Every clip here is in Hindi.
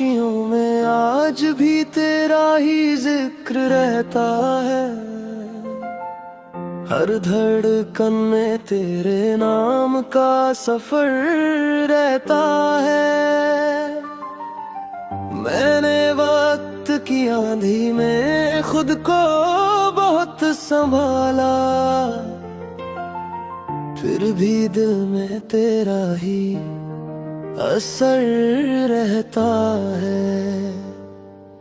खुशियों में आज भी तेरा ही जिक्र रहता है। हर धड़कन में तेरे नाम का सफर रहता है। मैंने वक्त की आंधी में खुद को बहुत संभाला, फिर भी दिल में तेरा ही असर रहता है।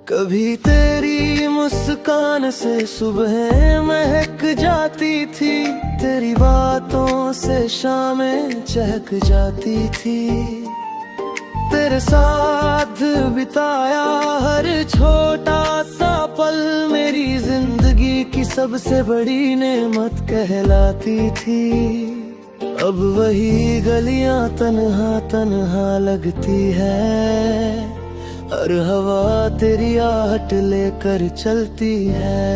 कभी तेरी मुस्कान से सुबह महक जाती थी, तेरी बातों से शामें चहक जाती थी। तेरे साथ बिताया हर छोटा सा पल मेरी जिंदगी की सबसे बड़ी नेमत कहलाती थी। अब वही गलियां तन्हा तन्हा लगती है, हर हवा तेरी आहट लेकर चलती है।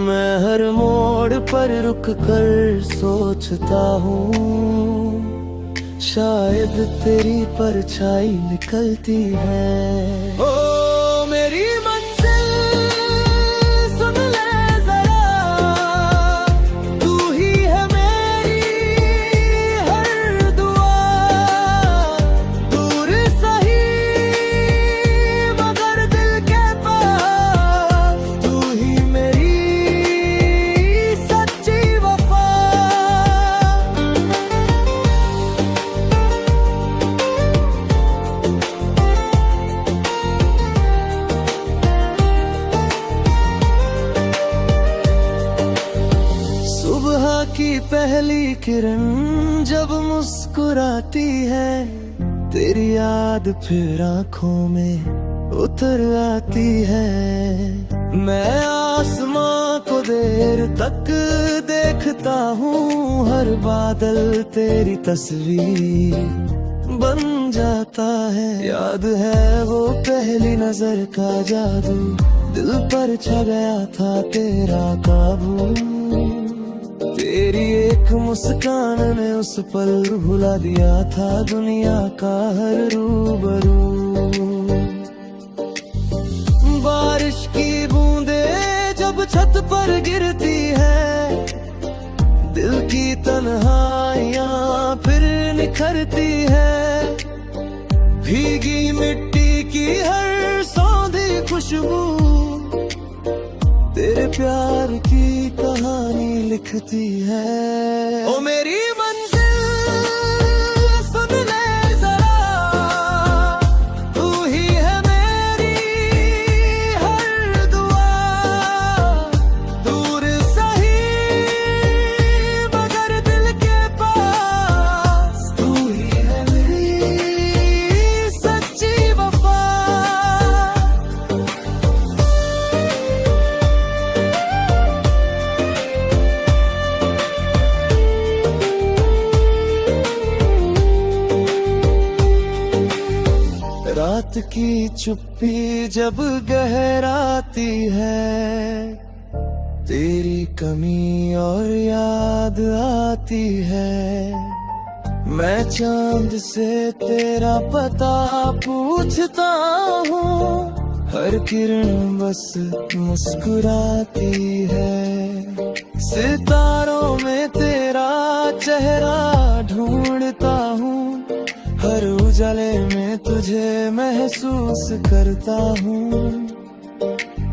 मैं हर मोड़ पर रुक कर सोचता हूँ, शायद तेरी परछाई निकलती है। ओ मेरी मंजिल सुन ले जरा, तू ही है मेरी हर दुआ। दूर सही मगर दिल के पास, तू ही मेरी सच्ची वफा। की पहली किरण जब मुस्कुराती है, तेरी याद फिर आंखों में उतर आती है। मैं आसमां को देर तक देखता हूँ, हर बादल तेरी तस्वीर बन जाता है। याद है वो पहली नजर का जादू, दिल पर छा गया था तेरा काबू। तेरी एक मुस्कान ने उस पल भुला दिया था दुनिया का हर रूबरू। बारिश की बूंदे जब छत पर गिरती है, दिल की तन्हाइयां फिर निखरती है। भीगी मिट्टी की हर सौंधी खुशबू तेरे प्यार की कहानी लिखती है। ओ मेरी मंजिल सुन ले जरा, तू ही है मेरी हर दुआ। दूर सही मगर दिल के पास, तू ही है मेरी सच्ची वफा। रात की चुप्पी जब गहराती है, तेरी कमी और याद आती है। मैं चांद से तेरा पता पूछता हूँ, हर किरण बस मुस्कुराती है। सितारों में तेरा चेहरा ढूंढता हूँ, हर उजाले में तुझे महसूस करता हूँ।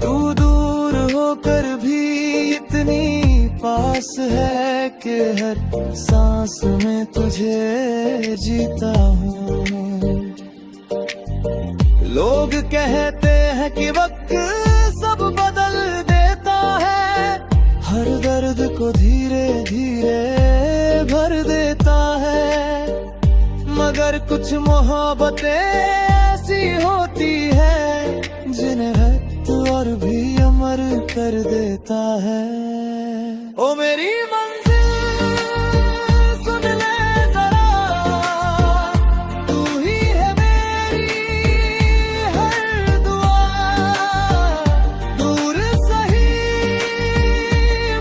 तू दूर होकर भी इतनी पास है कि हर सांस में तुझे जीता हूँ। लोग कहते हैं कि वक्त सब बदल देता है, हर दर्द को धीरे धीरे भर देता है। मगर कुछ मोहब्बतें ऐसी होती है, जिन्हें वक्त और भी अमर कर देता है। ओ मेरी मंजिल सुन ले जरा, तू ही है मेरी हर दुआ। दूर सही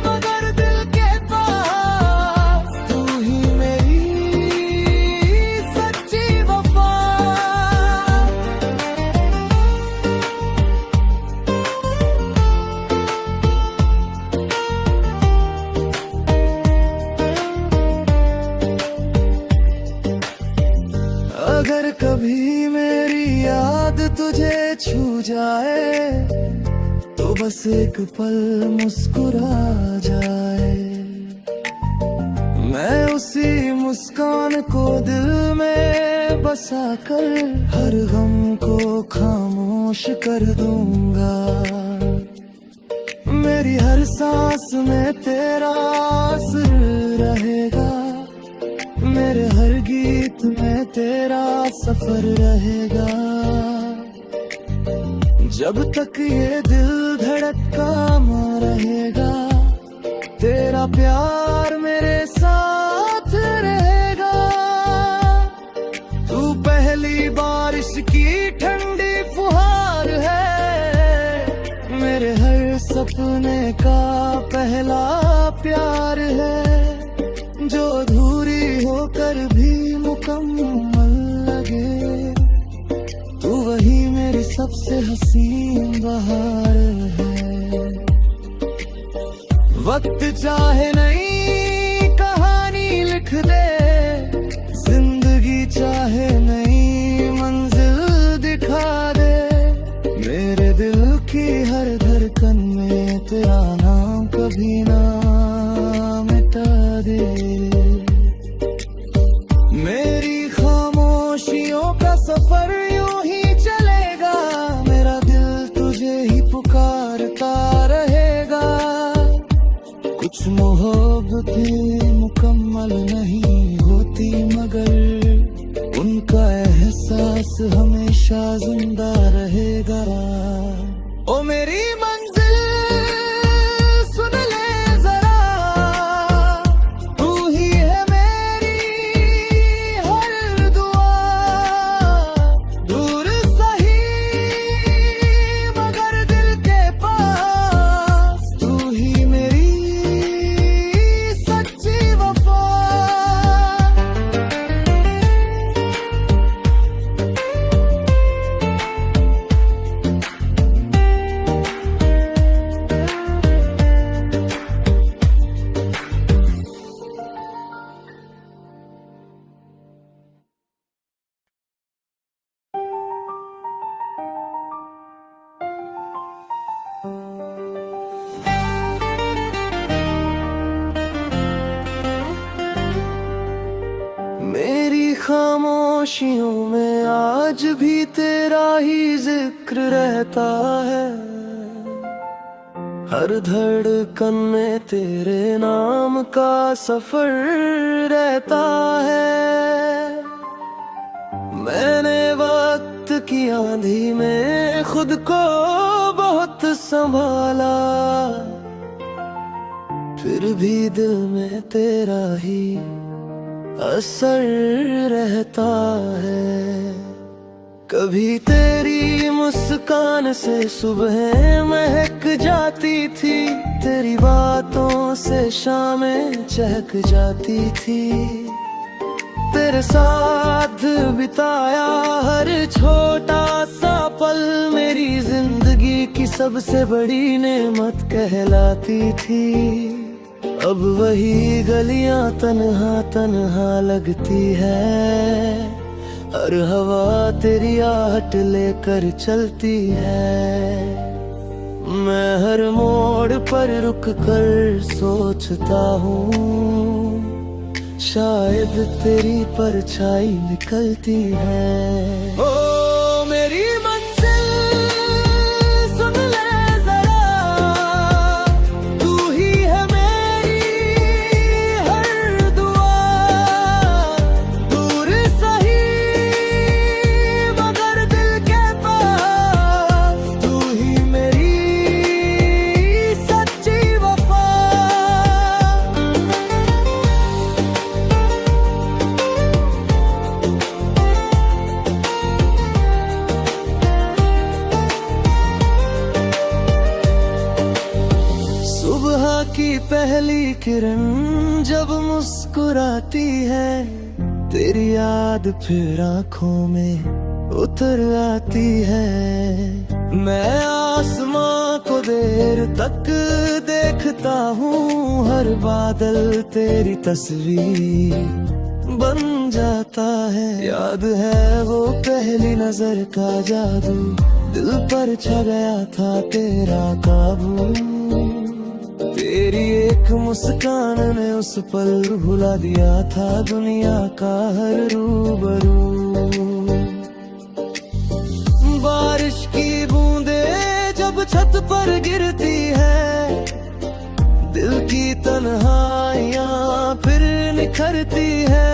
मगर दिल के पास, तू ही मेरी सच्ची वफा। चांद तुझे छू जाए तो बस एक पल मुस्कुरा जाए, मैं उसी मुस्कान को दिल में बसा कर हर गम को खामोश कर दूंगा। मेरी हर सांस में तेरा असर रहेगा, मेरे हर गीत में तेरा सफर रहेगा। जब तक ये दिल धड़का रहेगा, तेरा प्यार मेरे साथ रहेगा। तू पहली बारिश की ठंडी फुहार है, मेरे हर सपने का पहला प्यार है। जो अधूरी होकर भी मुकम्मल लगे, तू वही मेरी सबसे हसीन बहार है। वक्त चाहे नई कहानी लिख दे, जिंदगी चाहे नई मंजिल दिखा दे, मेरे दिल की हर धड़कन में तेरा नाम कभी ना मिटा दे। मेरी खामोशियों का सफर यूं ही चलेगा, मेरा दिल तुझे ही पुकारता रहेगा। कुछ मोहब्बतें मुकम्मल नहीं होती, मगर उनका एहसास हमेशा जिंदा रहेगा। ओ मेरी मंजिल सुन ले जरा, तू ही है मेरी हर दुआ। दूर सही मगर दिल के पास, तू ही मेरी सच्ची वफा। मेरी खामोशियों में आज भी तेरा ही जिक्र रहता है, हर धड़कन में तेरे नाम का सफर रहता है। मैंने वक्त की आंधी में खुद को बहुत संभाला, फिर भी दिल में तेरा ही असर रहता है। कभी तेरी मुस्कान से सुबह महक जाती थी, तेरी बातों से शामें चहक जाती थी। तेरे साथ बिताया हर छोटा सा पल मेरी जिंदगी की सबसे बड़ी नेमत कहलाती थी। अब वही गलियां तन्हा तन्हा लगती है, हर हवा तेरी आहट लेकर चलती है। मैं हर मोड़ पर रुक कर सोचता हूँ, शायद तेरी परछाई निकलती है। ओ मेरी मंजिल सुन ले जरा, तू ही है मेरी हर दुआ। दूर सही मगर दिल के पास, तू ही मेरी सच्ची वफा। सुबह की पहली किरण जब मुस्कुराती है, तेरी याद फिर आंखों में उतर आती है। मैं आसमां को देर तक देखता हूँ, हर बादल तेरी तस्वीर बन जाता है। याद है वो पहली नजर का जादू, दिल पर छा गया था तेरा काबू। तेरी एक मुस्कान ने उस पल भुला दिया था दुनिया का हर रूबरू। बारिश की बूंदे जब छत पर गिरती है, दिल की तन्हाइयां फिर निखरती है।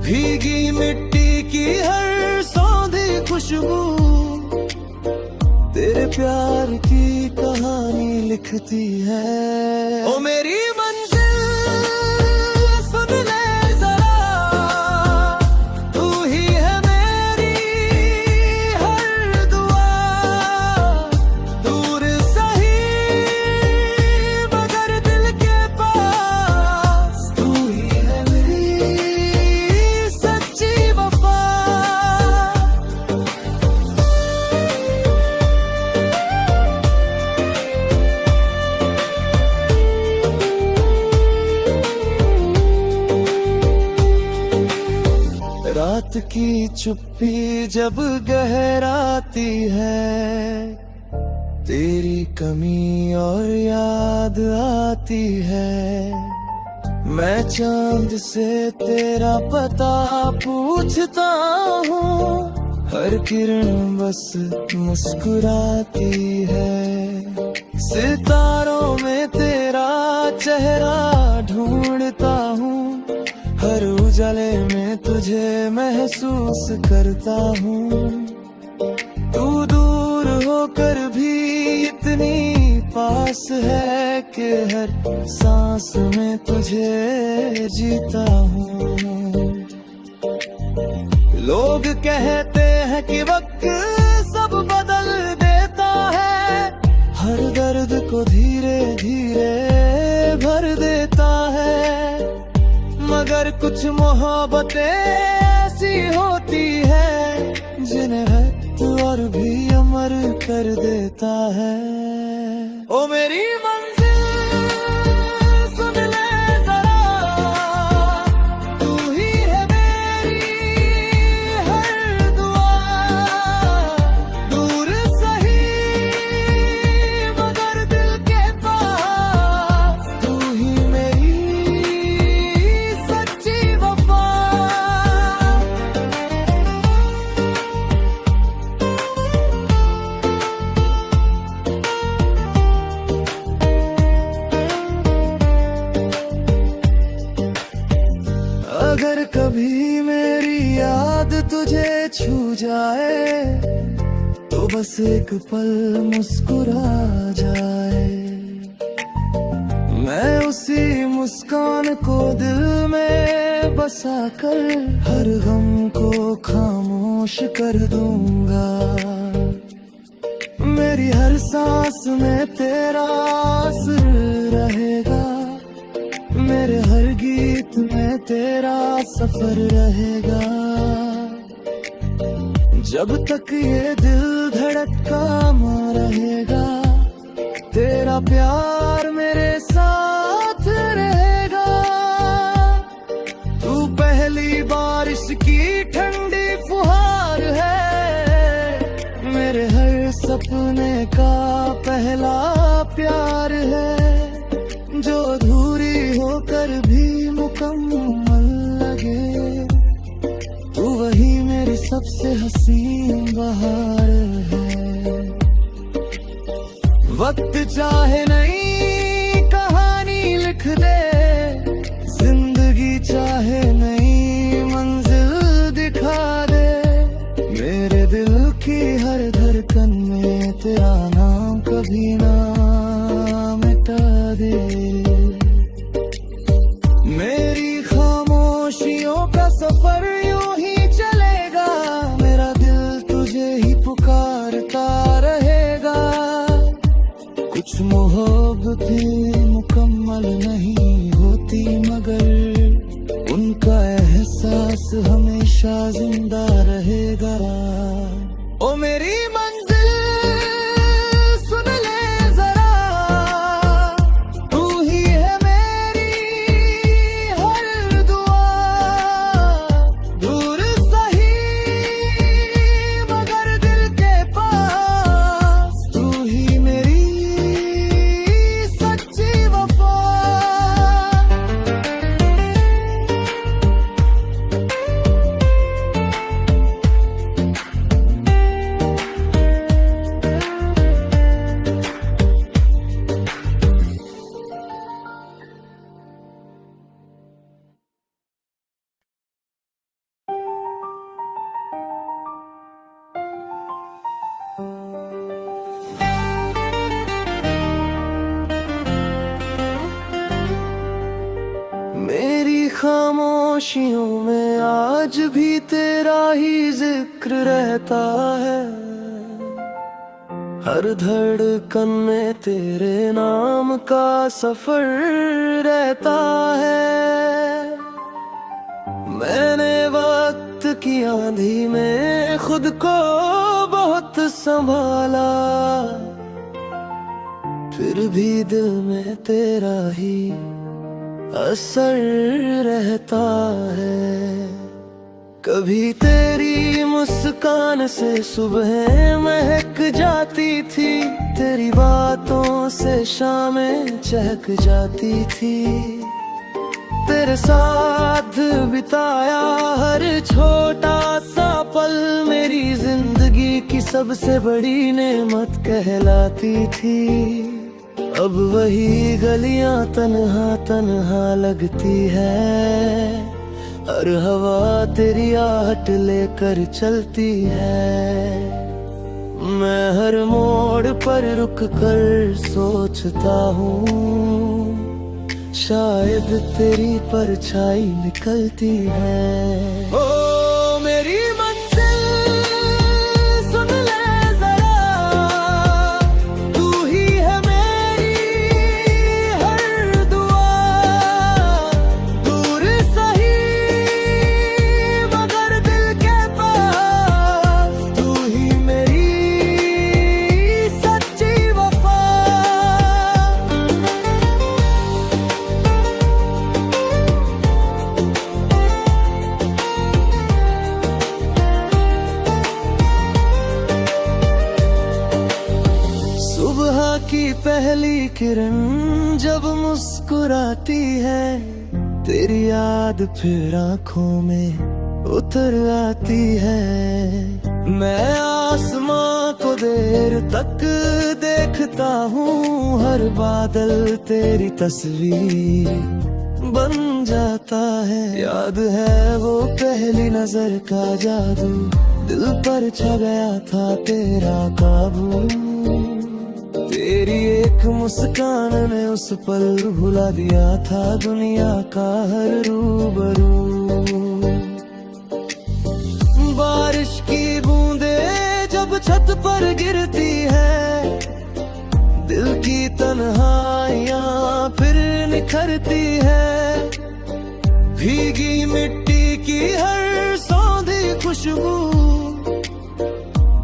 भीगी मिट्टी की हर सौंधी खुशबू तेरे प्यार की कहानी लिखती है। ओ मेरी मंजिल सुन ले जरा, तू ही है मेरी हर दुआ। दूर सही मगर दिल के पास, तू ही है मेरी सच्ची वफा। रात की चुप्पी जब गहराती है, तेरी कमी और याद आती है। मैं चांद से तेरा पता पूछता हूँ, हर किरण बस मुस्कुराती है। सितारों में तेरा चेहरा ढूंढता हूँ, हर उजाले में तुझे महसूस करता हूँ। तू दूर होकर भी इतनी पास है कि हर सांस में तुझे जीता हूँ। लोग कहते हैं कि वक्त सब बदल देता है, हर दर्द को धीरे धीरे भर देता है। मगर कुछ मोहब्बतें ऐसी होती है, जिन्हें वक्त और भी अमर कर देता है। ओ मेरी मंजिल सुन ले जरा, तू ही है मेरी हर दुआ। दूर सही मगर दिल के पास, तू ही मेरी सच्ची वफा। अगर कभी मेरी याद तुझे छू जाए, तो बस एक पल मुस्कुरा जाए। मैं उसी मुस्कान को दिल में बसा कर हर गम को खामोश कर दूंगा। मेरी हर सांस में तेरा असर रहेगा, मेरे हर गीत में तेरा सफर रहेगा। जब तक ये दिल धड़का रहेगा, तेरा प्यार मेरे साथ रहेगा। तू पहली बारिश की ठंडी फुहार है, मेरे हर सपने का पहला प्यार है। जो अधूरी होकर भी मुकम्मल लगे, तू वही मेरी सबसे हसीन बहार है। वक्त चाहे नई कहानी लिख दे, जिंदगी चाहे नई मंजिल दिखा दे। मेरे दिल की हर धड़कन में तेरा नाम कभी ना मिटा दे। मेरी खामोशियों का सफर यूं ही चलेगा, मेरा दिल तुझे ही पुकारता रहेगा। कुछ मोहब्बतें मुकम्मल नहीं होती, मगर उनका एहसास हमेशा जिंदा रहेगा। ओ मेरी मंजिल खामोशियों में आज भी तेरा ही जिक्र रहता है। हर धड़कन में तेरे नाम का सफर रहता है। मैंने वक्त की आंधी में खुद को बहुत संभाला, फिर भी दिल में तेरा ही असर रहता है। कभी तेरी मुस्कान से सुबह महक जाती थी, तेरी बातों से शामें चहक जाती थी। तेरे साथ बिताया हर छोटा सा पल मेरी जिंदगी की सबसे बड़ी नेमत कहलाती थी। अब वही गलियां तन्हा तन्हा लगती है, हर हवा तेरी आहट लेकर चलती है। मैं हर मोड़ पर रुक कर सोचता हूँ, शायद तेरी परछाई निकलती है। ओ मेरी मंजिल सुन ले जरा, तू ही है मेरी हर दुआ। दूर सही मगर दिल के पास, तू ही मेरी सच्ची वफा। सुबह की पहली किरण जब मुस्कुराती है, तेरी याद फिर आंखों में उतर आती है। मैं आसमां को देर तक देखता हूँ, हर बादल तेरी तस्वीर बन जाता है। याद है वो पहली नजर का जादू, दिल पर छा गया था तेरा काबू। तेरी एक मुस्कान ने उस पल भुला दिया था दुनिया का हर रूबरू। बारिश की बूंदे जब छत पर गिरती है, दिल की तन्हाइयां फिर निखरती है। भीगी मिट्टी की हर सौंधी खुशबू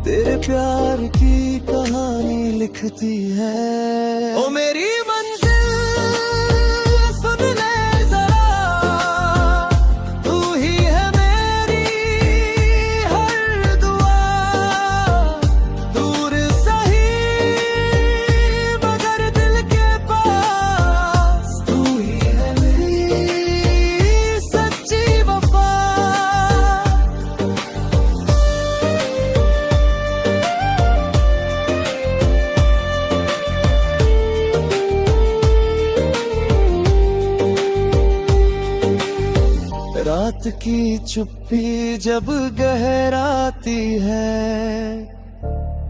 तेरे प्यार की कहानी लिखती है। ओ मेरी मंजिल सुन ले जरा, तू ही है मेरी हर दुआ। दूर सही मगर दिल के पास, तू ही है मेरी सच्ची वफा। रात की चुप्पी जब गहराती है,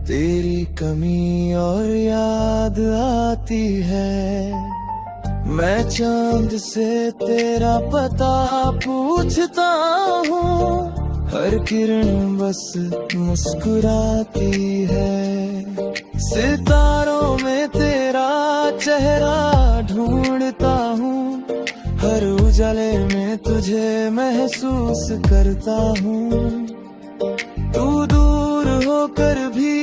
तेरी कमी और याद आती है। मैं चांद से तेरा पता पूछता हूँ, हर किरण बस मुस्कुराती है। सितारों में तेरा चेहरा ढूंढता हूँ, हर उजाले में तुझे महसूस करता हूँ। तू दूर होकर भी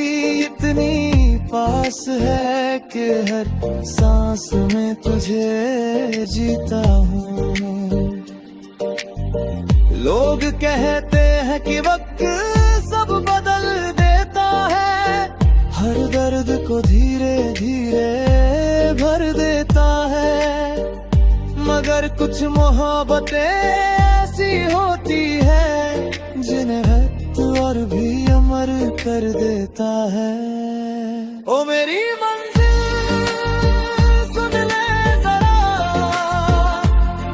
इतनी पास है कि हर सांस में तुझे जीता हूँ। लोग कहते हैं कि वक्त सब बदल देता है, हर दर्द को धीरे धीरे भर देता है। मगर कुछ मोहब्बतें ऐसी होती है, जिन्हें वक्त और भी अमर कर देता है। ओ मेरी मंजिल सुन ले जरा,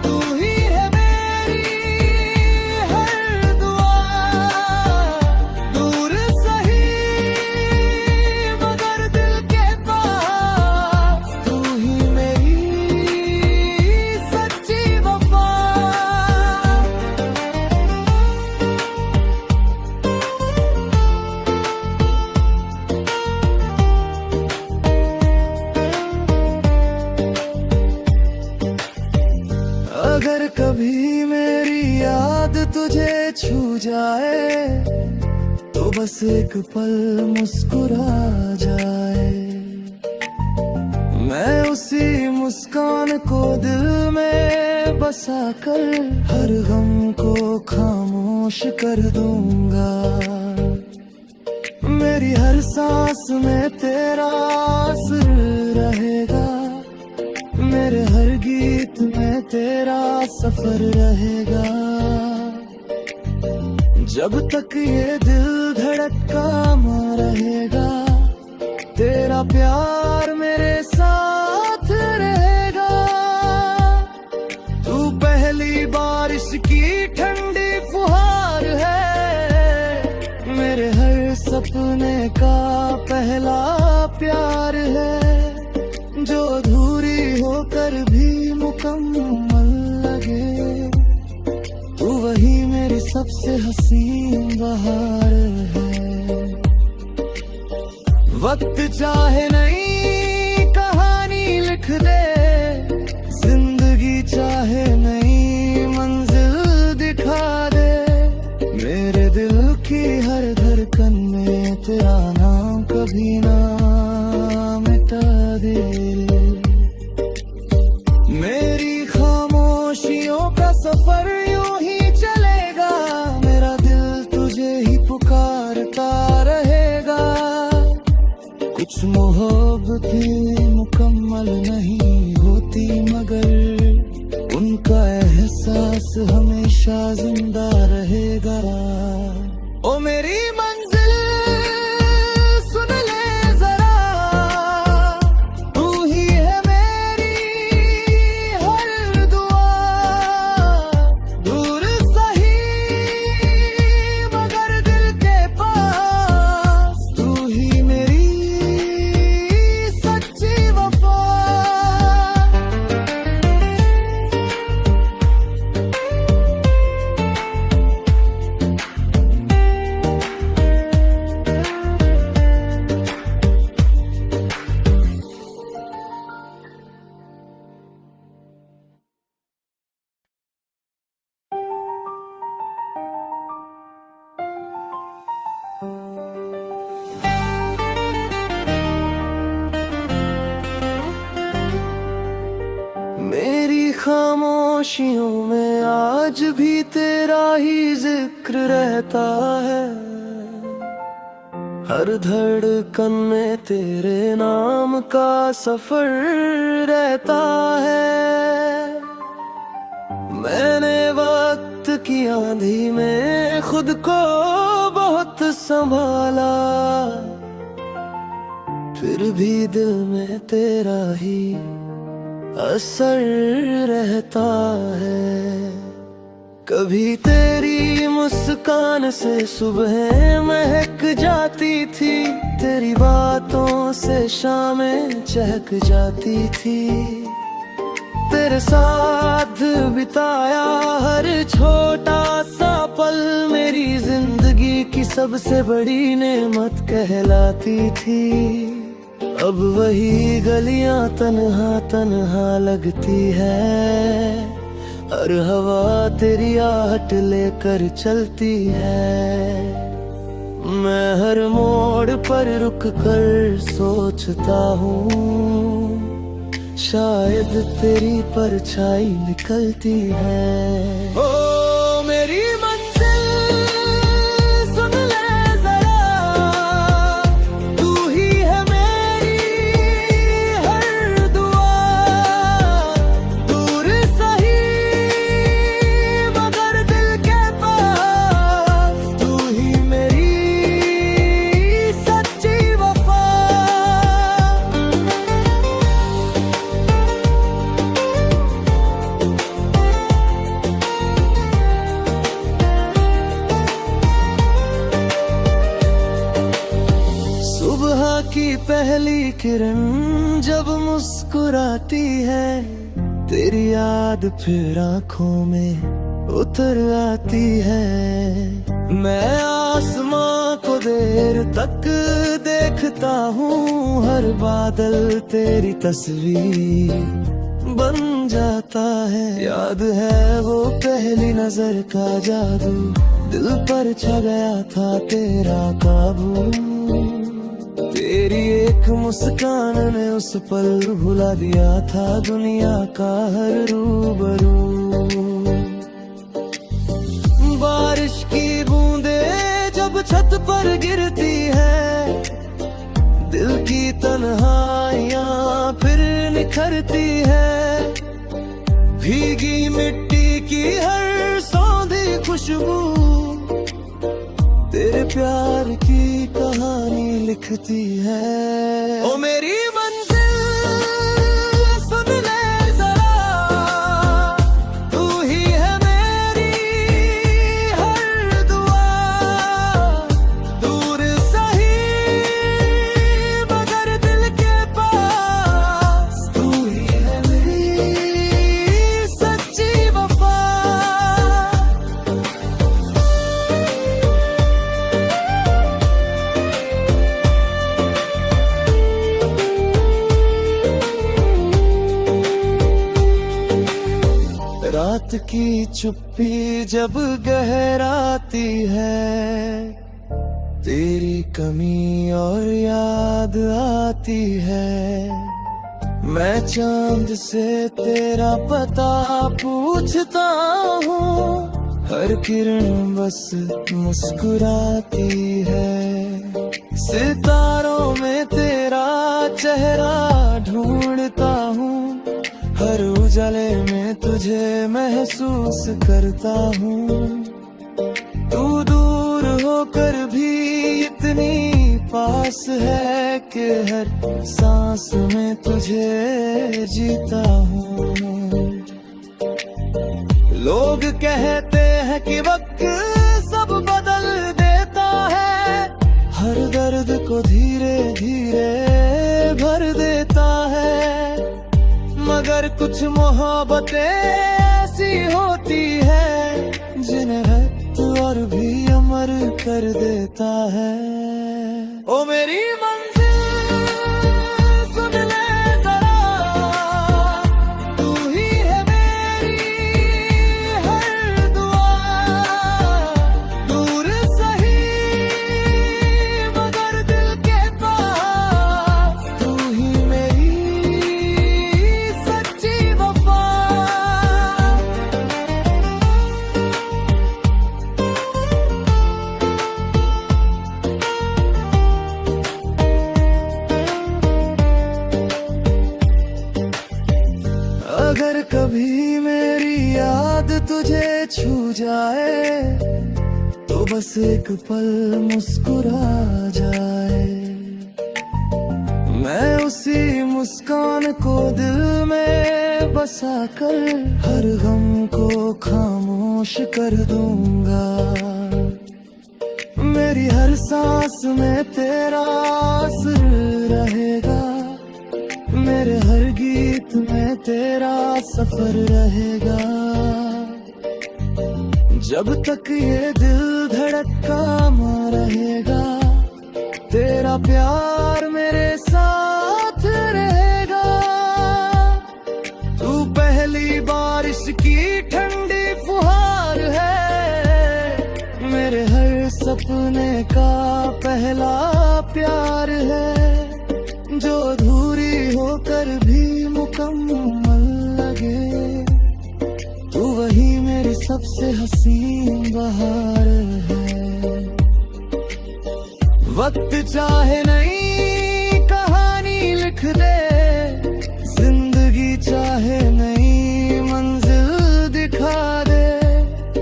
तू ही है मेरी हर दुआ। दूर सही मगर दिल के पास, तू ही मेरी सच्ची वफा। एक पल मुस्कुरा जाए, मैं उसी मुस्कान को दिल में बसा कर हर गम को खामोश कर दूंगा। मेरी हर सांस में तेरा असर रहेगा, मेरे हर गीत में तेरा सफर रहेगा। जब तक ये दिल धड़का रहेगा, तेरा प्यार मेरे साथ रहेगा। तू पहली बारिश की ठंडी फुहार है, मेरे हर सपने का पहला प्यार है। जो अधूरी होकर भी मुकम्मल लगे, तू वही मेरी सबसे हसीन बहार है। वक्त चाहे नई कहानी लिख दे, जिंदगी चाहे नई मंजिल दिखा दे। मेरे दिल की हर धड़कन में तेरा नाम कभी ना मिटा दे। मेरी खामोशियों का सफर यूं ही चलेगा, मेरा दिल तुझे ही पुकारता रहेगा। कुछ मोहब्बतें मुकम्मल नहीं होती, मगर उनका एहसास हमेशा जिंदा रहेगा। ओ मेरी मंजिल सुन ले जरा, तू ही है मेरी हर दुआ। दूर सही मगर दिल के पास, तू ही मेरी सच्ची वफा। मेरी खामोशियों में आज भी तेरा ही जिक्र रहता है, हर धड़कन में तेरे नाम का सफर रहता है। मैंने वक्त की आंधी में खुद को बहुत संभाला, फिर भी दिल में तेरा ही असर रहता है। कभी तेरी मुस्कान से सुबह महक जाती थी, तेरी बातों से शामें चहक जाती थी। तेरे साथ बिताया हर छोटा सा पल मेरी जिंदगी की सबसे बड़ी नेमत कहलाती थी। अब वही गलियां तन्हा तन्हा लगती है, हर हवा तेरी आहट लेकर चलती है। मैं हर मोड़ पर रुक कर सोचता हूँ, शायद तेरी परछाई निकलती है। ओ मेरी की पहली किरण जब मुस्कुराती है, तेरी याद फिर आंखों में उतर आती है। मैं आसमां को देर तक देखता हूँ, हर बादल तेरी तस्वीर बन जाता है। याद है वो पहली नजर का जादू, दिल पर छा गया था तेरा काबू। तेरी एक मुस्कान ने उस पल भुला दिया था दुनिया का हर रूबरू। बारिश की बूंदे जब छत पर गिरती है, दिल की तन्हाइयां फिर निखरती है। भीगी मिट्टी की हर सौंधी खुशबू तेरे प्यार की कहानी लिखती है। ओ मेरी मंजिल सुन ले जरा, तू ही है मेरी हर दुआ। दूर सही मगर दिल के पास, तू ही है मेरी सच्ची वफा। रात की चुप्पी जब गहराती है, तेरी कमी और याद आती है। मैं चांद से तेरा पता पूछता हूँ, हर किरण बस मुस्कुराती है। सितारों में तेरा चेहरा ढूंढता हूँ, हर उजाले में तुझे महसूस करता हूँ। तू दूर होकर भी इतनी पास है कि हर सांस में तुझे जीता हूँ। लोग कहते हैं कि वक्त सब बदल देता है, हर दर्द को धीरे धीरे भर देता है। मगर कुछ मोहब्बतें ऐसी होती है, जिन्हें रक्त और भी अमर कर देता है। ओ मेरी मंजिल सुन ले जरा, तू ही है मेरी हर दुआ। दूर सही मगर दिल के पास, तू ही मेरी अगर कभी मेरी याद तुझे छू जाए, तो बस एक पल मुस्कुरा जाए। मैं उसी मुस्कान को दिल में बसा कर हर गम को खामोश कर दूंगा। मेरी हर सांस में तेरा असर रहेगा, मेरे हर गीत में तेरा सफर रहेगा। जब तक ये दिल धड़का रहेगा, तेरा प्यार मेरे साथ रहेगा। तू पहली बारिश की ठंडी फुहार है, मेरे हर सपने का पहला प्यार है। जो अधूरी होकर भी मुकम्मल लगे, तू वही मेरी सबसे हसीन बहार है। वक्त चाहे नई कहानी लिख दे, जिंदगी चाहे नई मंजिल दिखा दे।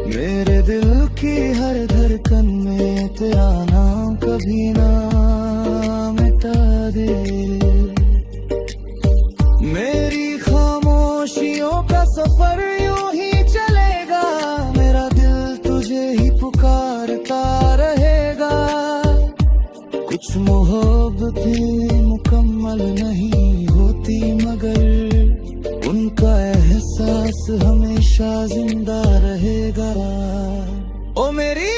मेरे दिल की हर धड़कन में तेरा नाम कभी ना मिटा दे। मेरी खामोशियों का सफर यूं ही चलेगा, मेरा दिल तुझे ही पुकारता रहेगा। कुछ मोहब्बतें मुकम्मल नहीं होती, मगर उनका एहसास हमेशा जिंदा रहेगा। ओ मेरी